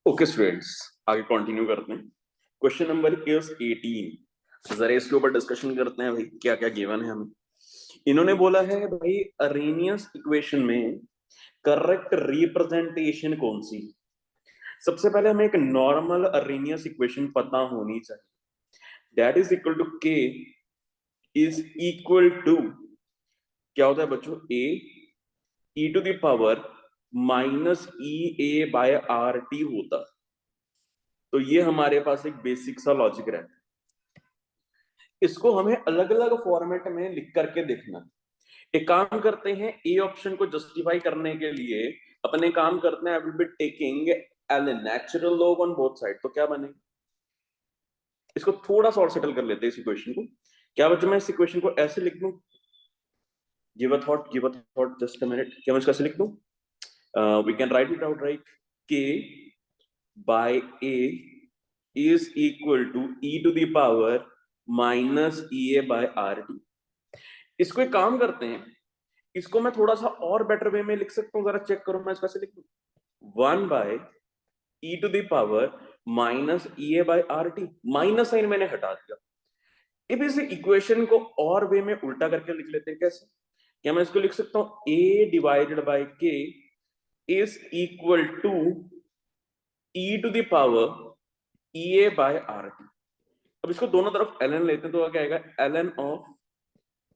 Okay students, आगे continue करते हैं। Question number is 18। जरा इसके ऊपर डिस्कशन करते हैं भाई, क्या क्या गिवन है हमें। इन्होंने बोला है भाई, अरेनियस इक्वेशन में करेक्ट रिप्रेजेंटेशन कौन सी। सबसे पहले हमें एक नॉर्मल अरेनियस इक्वेशन पता होनी चाहिए। That is equal to k is equal to, क्या होता है बच्चों, A E to the power minus E A by R T होता है। तो ये हमारे पास एक बेसिक सा लॉजिक रहता है। इसको हमें अलग अलग फॉर्मेट में लिख करके देखना। एक काम करते हैं, ए ऑप्शन को जस्टिफाई करने के लिए अपने काम करते हैं, I will be taking L natural log on both side. तो क्या बनेगा, इसको थोड़ा सा और सेटल कर लेते हैं इस इक्वेशन को। क्या बच्चों, मैं इस इक्वेशन को ऐसे लिख दूं, give a thought, just a minute. क्या मैं इसको ऐसे लिख दूं, we can write it out, right, k by A is equal to E to the power minus E A by R T. इसको एक काम करते हैं, इसको मैं थोड़ा सा और बेटर वे में लिख सकता हूं, जरा चेक करो मैं इसको कैसे लिख दूं। 1 by E to the power minus E A by R T. Minus sign मैंने हटा दिया। अब इस इक्वेशन को और वे में उल्टा करके लिख लेते हैं। कैसे, क्या मैं इसको लिख सकता हूं, A divided by K is equal to E to the power E A by R T. अब इसको दोनों तरफ ln लेते हैं, तो क्या आएगा, ln of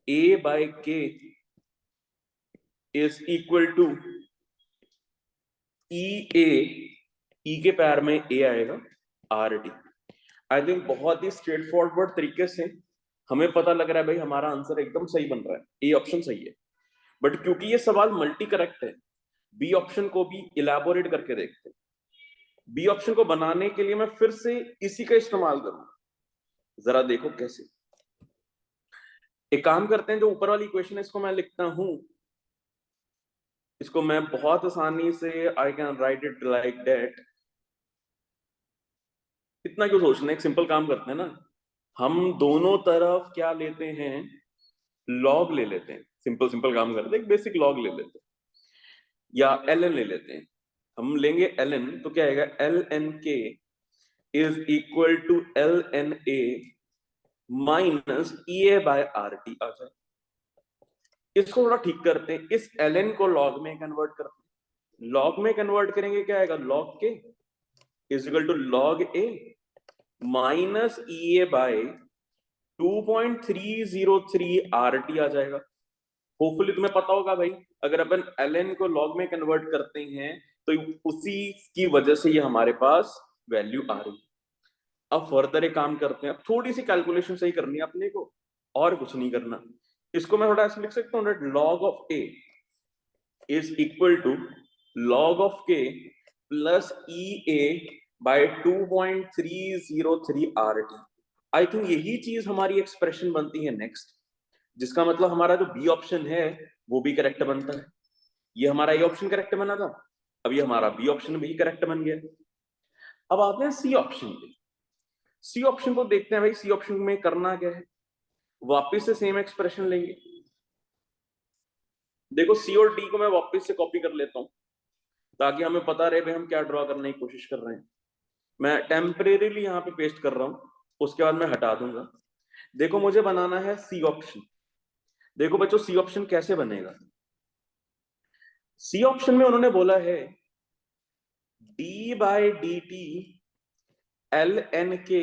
A bye K is equal to ई ए, ई के पैर में ए आएगा, आर टी। आई थिंक बहुत ही स्ट्रेट फॉरवर्ड तरीके से हमें पता लग रहा है भाई, हमारा आंसर एकदम सही बन रहा है, ए ऑप्शन सही है। बट क्योंकि ये सवाल मल्टी करेक्ट है, बी ऑप्शन को भी इलेबोरेट करके देखते हैं। बी ऑप्शन को बनाने के लिए मैं फिर से इसी का इस्तेमाल करूंगा, जरा देखो कैसे। एक काम करते हैं, जो ऊपर वाली इक्वेशन है इसको मैं लिखता हूं, इसको मैं बहुत आसानी से, I can write it like that. इतना क्यों सोचना, एक सिंपल काम करते हैं ना, हम दोनों तरफ क्या लेते हैं, लॉग ले लेते हैं। सिंपल सिंपल काम करते हैं, एक बेसिक लॉग ले लेते हैं, या एल एन ले लेते हैं। हम लेंगे एल एन, तो क्या आएगा, L N k is equal to L N A minus E A by R T आ जाए। इसको थोड़ा ठीक करते हैं, इस एल एन को लॉग में कन्वर्ट करते हैं। लॉग में कन्वर्ट करेंगे, क्या आएगा, log k is equal to log A minus E A by 2.303 R T आ जाएगा। होपफुली तुम्हें पता होगा भाई, अगर अपन ln को log में कन्वर्ट करते हैं तो उसी की वजह से ये हमारे पास वैल्यू आ रही है। अब फर्दर एक काम करते हैं, अब थोड़ी सी कैलकुलेशन सही करनी है अपने को, और कुछ नहीं करना। इसको मैं थोड़ा ऐसे लिख सकता हूँ, log of a is equal to log of k plus E A by 2.303 R T. I think यही चीज हमारी एक्सप्रेशन बनती है नेक्स्ट, जिसका मतलब हमारा जो बी ऑप्शन है वो भी करेक्ट बनता है। ये हमारा ए ऑप्शन करेक्ट बना था, अब ये हमारा बी ऑप्शन भी करेक्ट बन गया। अब आते हैं सी ऑप्शन पे। सी ऑप्शन को देखते हैं भाई, सी ऑप्शन में करना क्या है, वापस से सेम एक्सप्रेशन लेंगे। देखो, सी और डी को मैं वापस से कॉपी कर लेता हूं, ताकि हमें पता रहे भाई हम क्या ड्रॉ करने की कोशिश कर रहे हैं। मैं टेम्परेरीली यहाँ पे पेस्ट कर रहा हूं, उसके बाद मैं हटा दूंगा। देखो, मुझे बनाना है सी ऑप्शन। देखो बच्चों, सी ऑप्शन कैसे बनेगा। सी ऑप्शन में उन्होंने बोला है d by d t L N k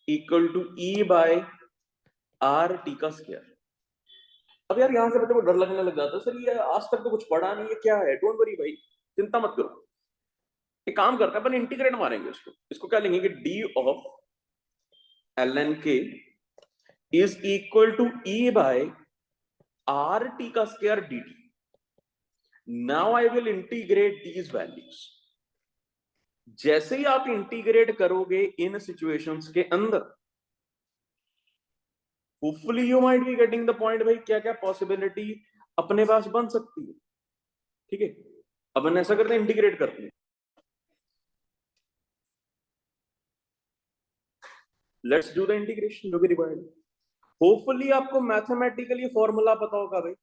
equal to E by R T का स्क्वायर। अब यार यहां से बच्चों को डर लगने लग जाता है, सर ये आज तक तो कुछ पढ़ा नहीं है, क्या है। डोंट वरी भाई, चिंता मत करो। एक काम करते हैं, अपन इंटीग्रेट मारेंगे उसको। इसको क्या लेंगे कि d of L N k is equal to E by R T का square d t. Now I will integrate these values. जैसे ही आप इंटीग्रेट करोगे इन सिचुएशंस के अंदर, hopefully you might be getting the point भाई, क्या क्या पॉसिबिलिटी अपने पास बन सकती है। ठीक है, अपन ऐसा करते हैं, इंटीग्रेट करते हैं। लेट्स डू द इंटीग्रेशन जो भी रिक्वायर्ड। होपफुली आपको मैथमेटिकली फॉर्मूला पता होगा भाई,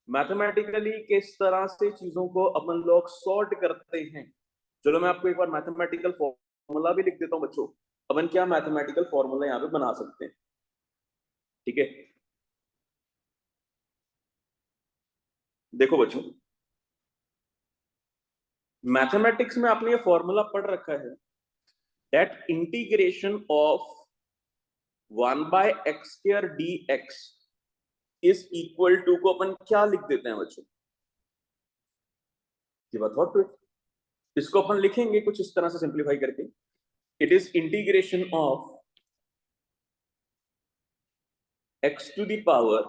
मैथमेटिकली किस तरह से चीजों को अपन लोग सॉर्ट करते हैं। चलो मैं आपको एक बार मैथमेटिकल फॉर्मूला भी लिख देता हूँ बच्चों, अपन क्या मैथमेटिकल फॉर्मूला यहाँ पे बना सकते हैं, ठीक है। देखो बच्चों, मैथमेटिक्स में आपने ये फॉर्मूला पढ़ रखा है, that integration of 1/x² dx is equal to को अपन क्या लिख देते हैं बच्चों, give a thought to it. इसको अपन लिखेंगे कुछ इस तरह से सिंप्लीफाई करके, it is integration of x to the power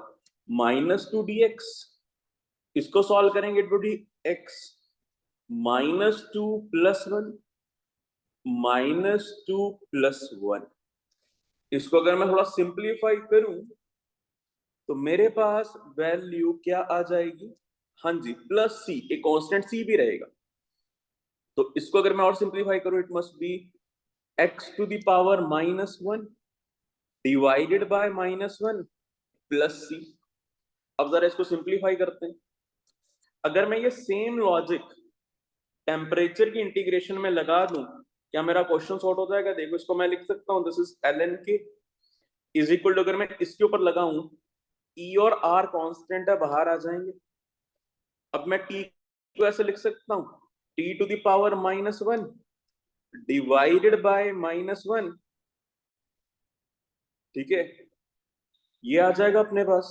-2 dx। इसको सॉल्व करेंगे, इट वुड बी x -2 + 1 -2 + 1। इसको अगर मैं थोड़ा सिंप्लीफाई करूं तो मेरे पास वैल्यू क्या आ जाएगी, हाँ जी प्लस c, एक कांस्टेंट c भी रहेगा। तो इसको अगर मैं और सिंप्लीफाई करूं, it must be x to the power -1 divided by -1 plus c। अब जरा इसको सिंप्लीफाई करते हैं। अगर मैं ये सेम लॉजिक टेम्परेचर की इंटीग्रेशन में लगा दूं, क्या मेरा क्वेश्चन सॉर्ट हो जाएगा? देखो इसको मैं लिख सकता हूं, this is ln k is equal to, अगर मैं इसके ऊपर लगाऊं, e और r कांस्टेंट है, बाहर आ जाएंगे। अब मैं t को ऐसे लिख सकता हूं, t to the power -1 divided by -1, ठीक है। ये आ जाएगा अपने पास,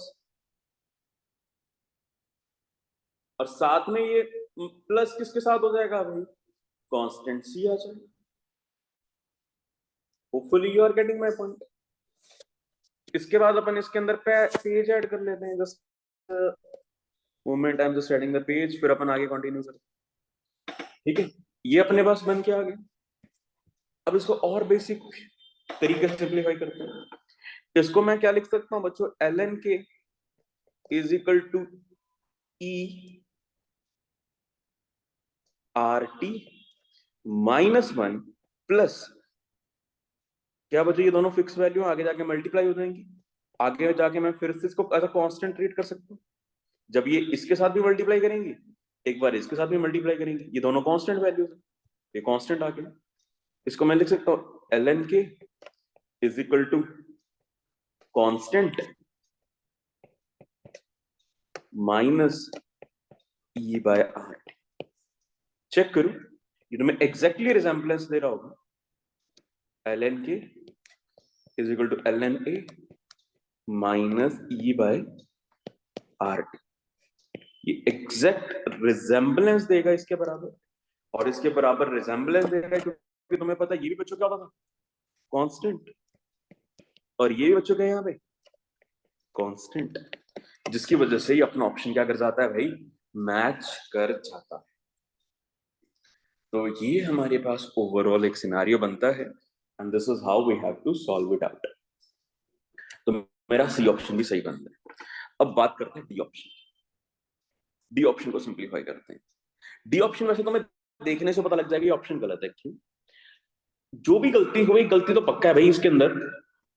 और साथ में ये प्लस किसके साथ हो जाएगा भाई, कांस्टेंट c आ जाएगा। Hopefully you are getting my point. इसके बाद अपन इसके अंदर पेज ऐड कर लेते हैं, just moment, I am just adding the page, फिर अपन आगे कंटिन्यू करते हैं, ठीक है। ये अपने पास बन के आ गए। अब इसको और बेसिक तरीके से सिंप्लीफाई करते हैं। इसको मैं क्या लिख सकता हूं बच्चों, ln k is equal to e RT -1 plus, क्या बच्चों ये दोनों फिक्स वैल्यू आगे जाके मल्टीप्लाई हो जाएंगी। आगे जाके मैं फिर से इसको एज अ कांस्टेंट ट्रीट कर सकता हूँ। जब ये इसके साथ भी मल्टीप्लाई करेंगे, एक बार इसके साथ भी मल्टीप्लाई करेंगे, ये दोनों कांस्टेंट वैल्यूज है, ये कांस्टेंट आ गया। इसको मैं लिख सकता हूँ ln k is equal to constant minus e by r। Check करूं, ये तो मैं एग्जैक्टली रिजेम्बलेंस दे रहा होगा, ln k is equal to ln a minus e by r। ये एग्जैक्ट रिजेम्बलेंस देगा इसके बराबर, और इसके बराबर रिजेम्बलेंस देगा, क्योंकि तुम्हें पता है ये भी बच्चों क्या होगा, कांस्टेंट, और ये भी बच्चों का यहाँ पे कांस्टेंट, जिसकी वजह से ही अपना ऑप्शन क्या कर जाता है भाई, मैच कर जाता है। तो ये हमारे पास ओवरऑल एक सिनारियो बनता है, and this is how we have to solve it out. तो मेरा सी ऑप्शन भी सही बनता है। अब बात करते हैं डी ऑप्शन। डी ऑप्शन को सिंप्लीफाई करते हैं। डी ऑप्शन वैसे तो मैं देखने से पता लग जाएगा ये ऑप्शन गलत है, क्यों? जो भी गलती हुई, गलती तो पक्का है भाई, इसके अंदर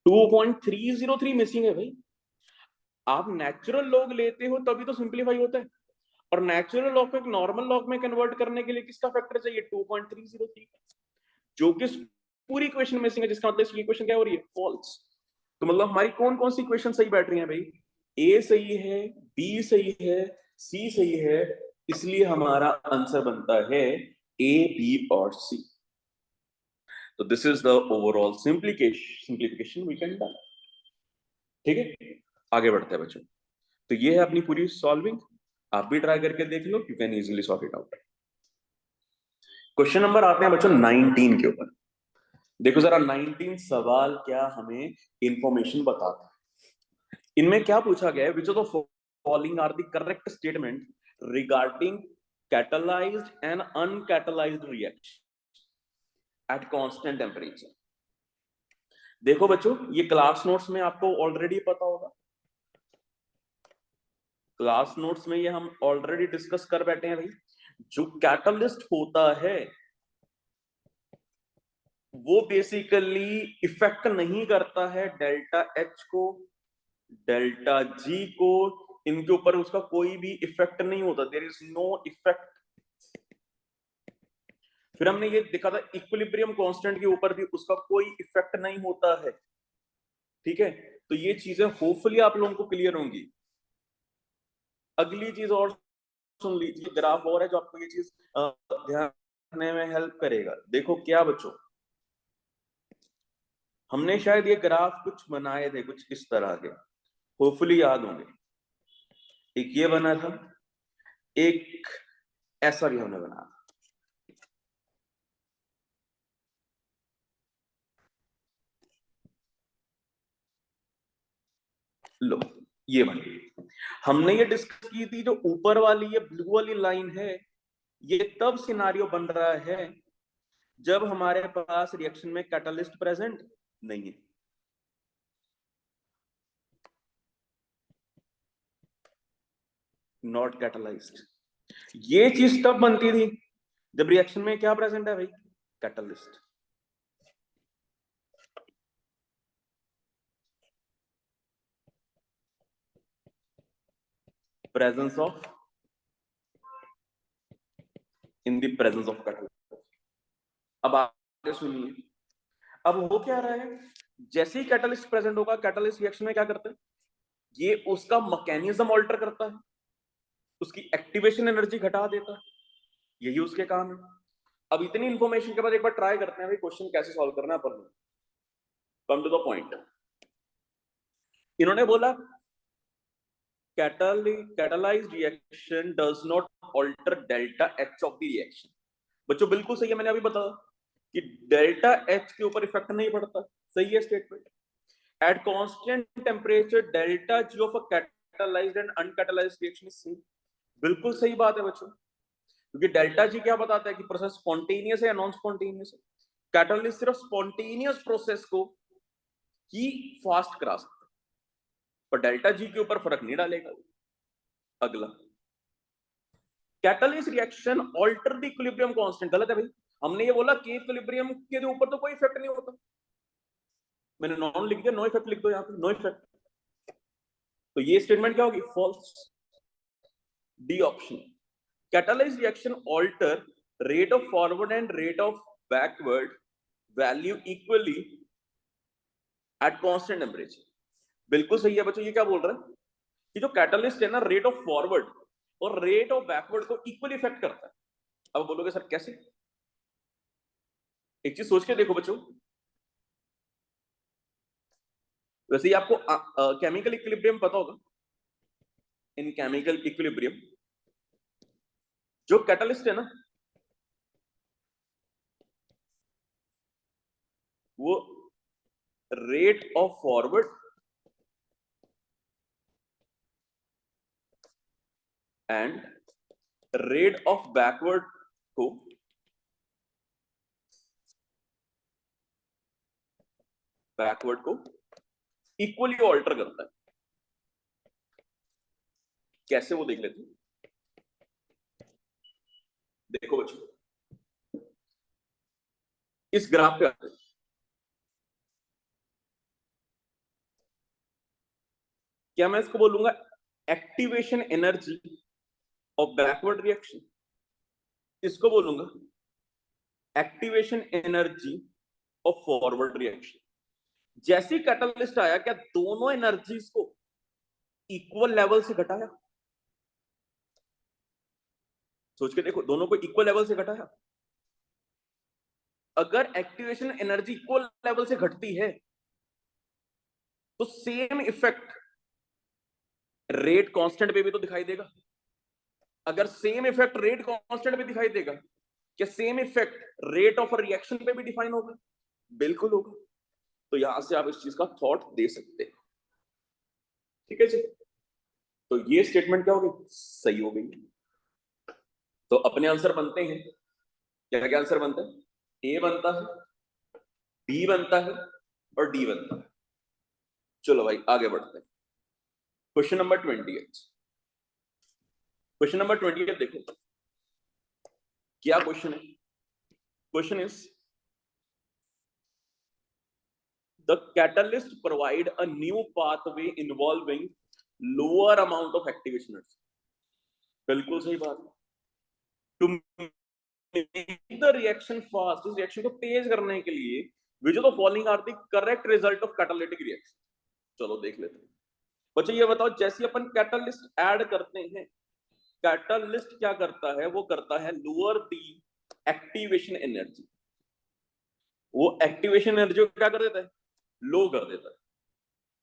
2.303 मिसिंग है भाई। आप नेचुरल लॉग लेते हो तभी तो सिंप्लीफाई होता है, और नेचुरल लॉग को एक नॉर्मल लॉग में कन्वर्ट करने के लिए किसका फैक्टर चाहिए, 2.303, जो कि पूरी इक्वेशन मिसिंग है, जिसका मतलब इसकी इक्वेशन क्या हो रही है, फॉल्स। तो मतलब हमारी कौन कौन सी इक्वेशन सही बैठ रही है भाई, ए सही है, बी सही है, सी सही है, इसलिए हमारा आंसर बनता है ए, बी और सी। तो this is the overall simplification we can done, ठीक है। आगे बढ़ते हैं बच्चों। तो ये है अपनी पूरी सॉल्विंग, आप भी ट्राई करके देख लो, you can easily solve it out. Question number आते हैं बच्चों 19 के ऊपर। देखो जरा 19 सवाल क्या हमें इंफॉर्मेशन बताता है। इनमें क्या पूछा गया है, which of the following are the correct statement regarding catalyzed and uncatalyzed reaction at constant temperature। देखो बच्चों, ये क्लास नोट्स में आपको ऑलरेडी पता होगा, क्लास नोट्स में ये हम ऑलरेडी डिस्कस कर बैठे हैं भाई। जो कैटलिस्ट होता है वो बेसिकली इफेक्ट नहीं करता है डेल्टा एच को, डेल्टा जी को, इनके ऊपर उसका कोई भी इफेक्ट नहीं होता, देयर इज नो इफेक्ट। फिर हमने ये देखा था इक्विलिब्रियम कांस्टेंट के ऊपर भी उसका कोई इफेक्ट नहीं होता है, ठीक है। तो ये चीजें होपफुली आप लोगों को क्लियर होंगी। अगली चीज और सुन लीजिए, ग्राफ और है जो आपको ये चीज ध्यान रखने में हेल्प करेगा। देखो क्या बच्चों, हमने शायद ये ग्राफ कुछ बनाए थे कुछ इस तरह के, होपफुली याद होंगे। एक ये बना था, एक ऐसा भी हमने बनाया था। लो ये बनी, हमने ये डिस्कस की थी, जो ऊपर वाली ये ब्लू वाली लाइन है, ये तब सिनारियो बन रहा है जब हमारे पास रिएक्शन में कैटलिस्ट प्रेजेंट नहीं है। Not catalysed. ये चीज तब बनती थी जब रिएक्शन में क्या प्रेजेंट है भाई, catalyst. Presence of, in the presence of catalyst. अब आगे सुनिए, अब हो क्या रहा है, जैसे ही कैटलिस्ट प्रेजेंट होगा, कैटलिस्ट रिएक्शन में क्या करता है, ये उसका मैकेनिज्म ऑल्टर करता है, उसकी एक्टिवेशन एनर्जी घटा देता है, यही उसके काम है। अब इतनी इंफॉर्मेशन के बाद एक बार ट्राई करते हैं भाई क्वेश्चन कैसे सॉल्व करना है अपन। Come to the point. इन्होंने बोला catalyzed reaction does not alter delta H of the reaction। बच्चों बिल्कुल सही है, मैंने अभी बताया कि डेल्टा एच के ऊपर इफेक्ट नहीं पड़ता, सही है statement. Eight constant temperature delta G of a catalysed and uncatalysed reaction is same. बिल्कुल सही बात है बच्चों, क्योंकि डेल्टा जी क्या बताता है कि प्रोसेस स्पॉन्टेनियस है या नॉन स्पॉन्टेनियस है। कैटलिस्ट सिर्फ स्पॉन्टेनियस प्रोसेस को ही फास्ट करा सकता है, पर डेल्टा जी के ऊपर फर्क नहीं डालेगा। अगला, catalyst reaction alter the equilibrium constant, गलत है भाई। हमने ये बोला कि इक्विलिब्रियम के ऊपर तो कोई इफेक्ट नहीं होता, मैंने नॉन लिख दिया, नो इफेक्ट लिख दो यहाँ पे, नो इफेक्ट। तो ये स्टेटमेंट क्या होगी, false. D option, catalyzed reaction alter rate of forward and rate of backward value equally at constant temperature. बिल्कुल सही है बच्चों, ये क्या बोल रहा है कि जो कैटलिस्ट है ना, रेट ऑफ फॉरवर्ड और रेट ऑफ बैकवर्ड को इक्वली इफेक्ट करता है। अब बोलोगे सर कैसे, एक चीज सोच के देखो बच्चों, वैसे ही आपको केमिकल इक्विलिब्रियम पता होगा। इन केमिकल इक्विलिब्रियम जो कैटलिस्ट है ना, वो rate of forward and rate of backward को इक्वली ऑल्टर करता है। कैसे वो देख लेते हैं, देखो बच्चों इस ग्राफ पे आते हैं। क्या मैं इसको बोलूंगा activation energy of backward reaction, इसको बोलूंगा activation energy of forward reaction. जैसे ही कैटलिस्ट आया, क्या दोनों एनर्जीज को इक्वल लेवल से घटाया, सोच के देखो, दोनों को इक्वल लेवल से घटाया। अगर एक्टिवेशन एनर्जी इक्वल लेवल से घटती है तो सेम इफेक्ट रेट कांस्टेंट पे भी तो दिखाई देगा। अगर सेम इफेक्ट रेट कांस्टेंट पे दिखाई देगा, क्या same effect rate of reaction पे भी डिफाइन होगा? बिल्कुल होगा। तो यहां से आप इस चीज का थॉट दे सकते हैं, ठीक है जी। तो ये स्टेटमेंट क्या हो गई, सही हो गई। तो अपने आंसर बनते हैं, क्या क्या आंसर बनता है, ए बनता है, बी बनता है और डी बनता है। चलो भाई आगे बढ़ते हैं। क्वेश्चन नंबर 28, क्वेश्चन नंबर 28 देखो क्या क्वेश्चन है। Question is the catalyst provide a new pathway involving lower amount of activation energy। बिल्कुल सही बात है। to make the reaction fast, इस रिएक्शन को तेज करने के लिए which of the following are the correct result of catalytic reaction. चलो देख लेते हैं बच्चों। ये बताओ, जैसे अपन कैटलिस्ट ऐड करते हैं, कैटलिस्ट क्या करता है, वो करता है लोअर दी एक्टिवेशन एनर्जी। वो एक्टिवेशन एनर्जी को क्या कर देता है, लो कर देता है,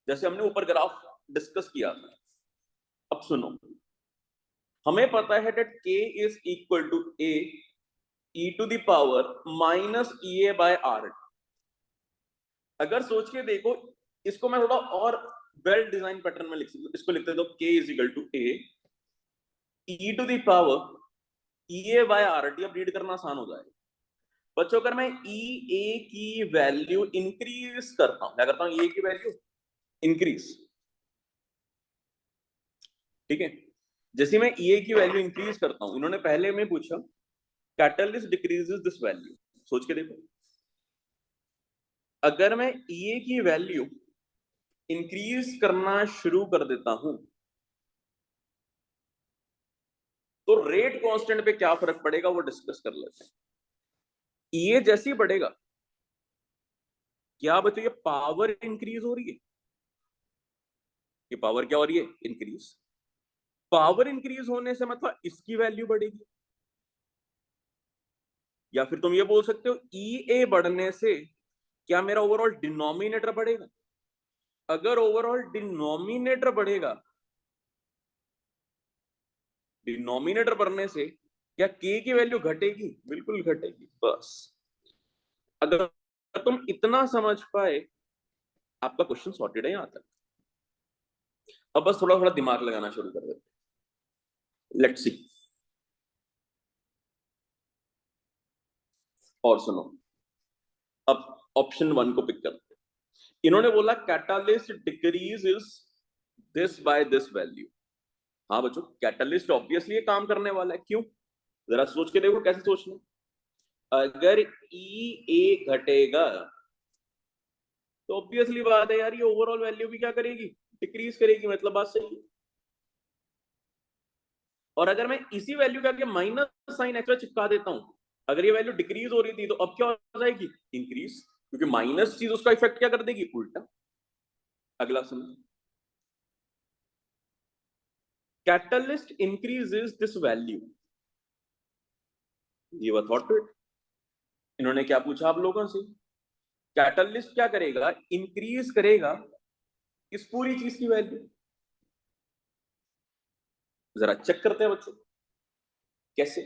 जैसे हमने ऊपर ग्राफ डिस्कस किया था। अब सुनो, हमें पता है that k is equal to a e to the power minus ea by r। अगर सोच के देखो, इसको मैं थोड़ा और वेल डिजाइन पैटर्न में लिख सकता हूं। इसको लिखते दो k is equal to a e to the power ea by rt। अब रीड करना आसान हो जाएगा बच्चों। अगर मैं ई ए की वैल्यू इंक्रीज करता हूं, क्या करता हूं, ए की वैल्यू इंक्रीज, ठीक है। जैसे मैं ई ए की वैल्यू इंक्रीज करता हूं, इन्होंने पहले में पूछा कैटलिस्ट डिक्रीजेस दिस वैल्यू। सोच के देखो, अगर मैं ई ए की वैल्यू इंक्रीज करना शुरू कर देता हूं, तो रेट कांस्टेंट पे क्या फर्क पड़ेगा वो डिस्कस कर लेते हैं। ई ए जैसे ही बढ़ेगा, क्या बच्चों ये पावर इंक्रीज हो रही है, ये पावर क्या हो रही है, इंक्रीज। पावर इंक्रीज होने से मतलब इसकी वैल्यू बढ़ेगी, या फिर तुम ये बोल सकते हो ई ए बढ़ने से क्या मेरा ओवरऑल डिनोमिनेटर बढ़ेगा। अगर ओवरऑल डिनोमिनेटर बढ़ेगा, डिनोमिनेटर बढ़ने से क्या के की वैल्यू घटेगी, बिल्कुल घटेगी। बस अगर तुम इतना समझ पाए, आपका क्वेश्चन सॉर्टेड है यहां तक। अब बस थोड़ा थोड़ा दिमाग लगाना शुरू कर देते। Let's see. और सुनो, अब ऑप्शन 1 को पिक करते हैं। इन्होंने बोला catalyst decrease is this by this value. हाँ बच्चों, कैटालिस्ट ऑब्वियसली काम करने वाला है। क्यों, जरा सोच के देखो कैसे सोचना। अगर ई ए घटेगा तो ऑब्वियसली बात है यार, ये ओवरऑल वैल्यू भी क्या करेगी, डिक्रीज करेगी। मतलब बात सही है। और अगर मैं इसी वैल्यू का आगे माइनस साइन एक्स्ट्रा चिपका देता हूं, अगर ये वैल्यू डिक्रीज हो रही थी तो अब क्या हो जाएगी, इंक्रीज, क्योंकि माइनस चीज उसका इफेक्ट क्या कर देगी, उल्टा। अगला सुनो, कैटलिस्ट इंक्रीजेस दिस वैल्यू। ये थॉट इट। इन्होंने क्या पूछा आप लोगों से, कैटलिस्ट क्या करेगा, इंक्रीज करेगा इस पूरी चीज की वैल्यू। जरा चेक करते हैं बच्चों कैसे।